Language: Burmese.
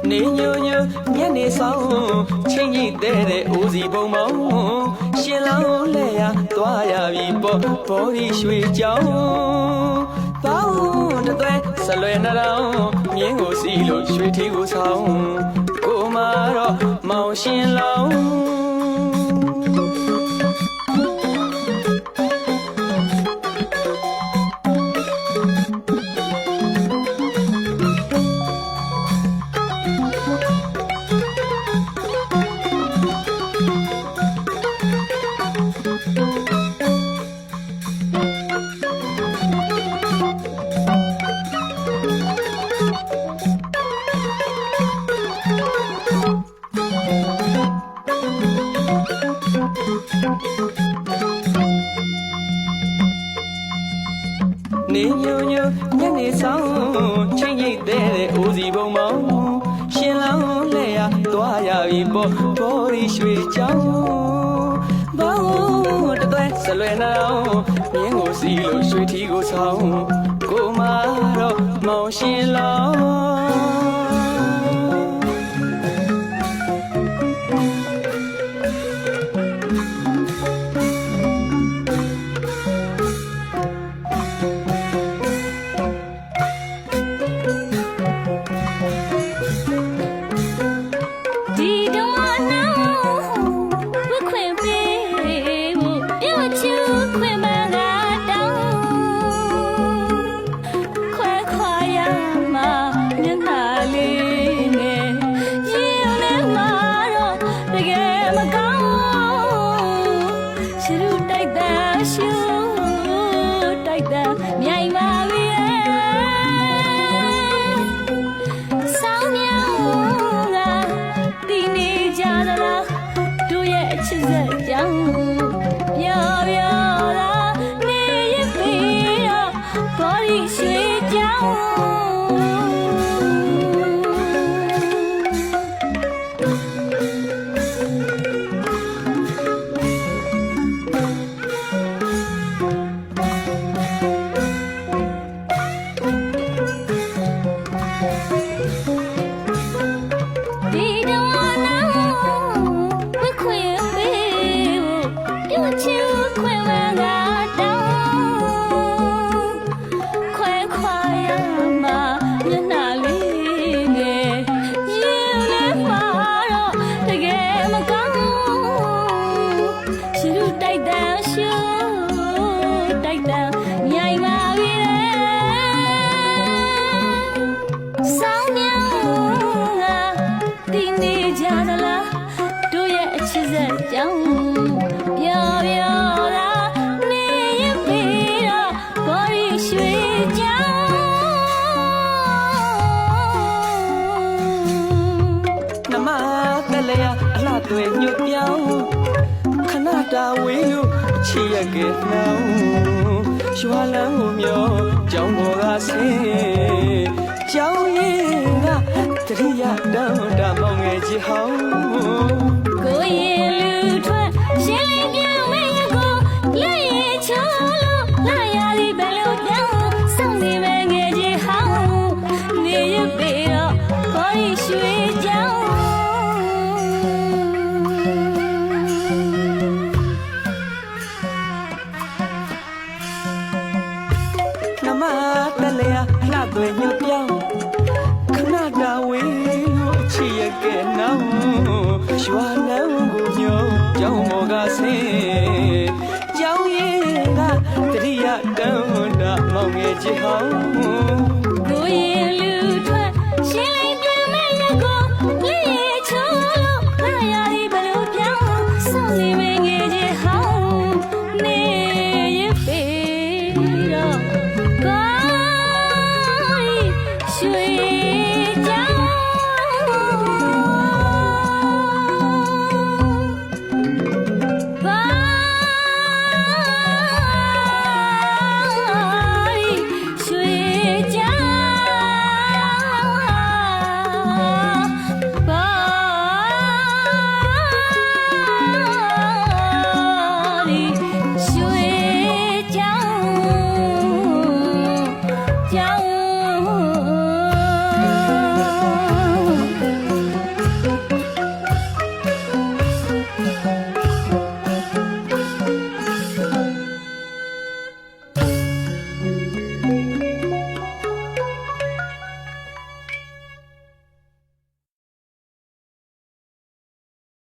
နေညိုညိုညနေဆောင်ချင်းကြီးတဲ့ဦးစီပုံမောင်းရှင်လောင်းလဲရသွားရပြီပေါ့ဘော်ဒီရွှေကြောင်းပေါင်းတသွဲဆလွယ်နှရောင်းမြင်းကိုစီလို့ရွှေထီကိုဆောင်ကိုမာတော့မောင်ရှင်လောင်းနေညိုညိုညနေဆောင်ချင်းရိတ်တဲ့ဦးစီပုံမောင်းရှင်လောင်းလဲရသွားရပြီပေါ့ဘော်ဒီရွှေကြောင်းဘောင်းတသွဲဆလွယ်နှရောင်းမြင်းကိုစီလို့ရွှေထီကိုဆောင်ကိုမာတော့မောင်ရှင်လောင်းတွေညွတ်ပြောင်းခဏတာဝေးလို့ချီရကေနှောင်းရွာလန်းကိုမျောကြောင်းပေါ်ကဆင်းကြောင်းရင်းကတရိယာတောင်းတမောင်ငယ်ကြီးဟောင်းကိုရင်လူထွက်ရှင်းလင်းပြမဲကိုလက်ရချောလို့လာရသည်ဘယ်လိုပြောင်းစောင့်နေမဲငယ်ကြီးဟောင်းနေရပေတော့ဘော်ရီရွှေကြောင်းတလေလှသွေညွတ်ပြောင်းခဏတာဝေးလို့ချီရကေနှောင်းရွာလန်းကိုညောကြောင်းမော်ကဆင်းကြောင်းရင်းကတရိယာတောင်းတမောင်ငယ်ကြီးဟောင်းကိုရင်လူထွက်ရှင်းလင်းပြမဲကိုလက်ရချောလို့လာရသည်ဘယ်လိုပြောင်းစောင့်နေမဲငယ်ကြီးဟောင်းနေရပေတော့ရွှေ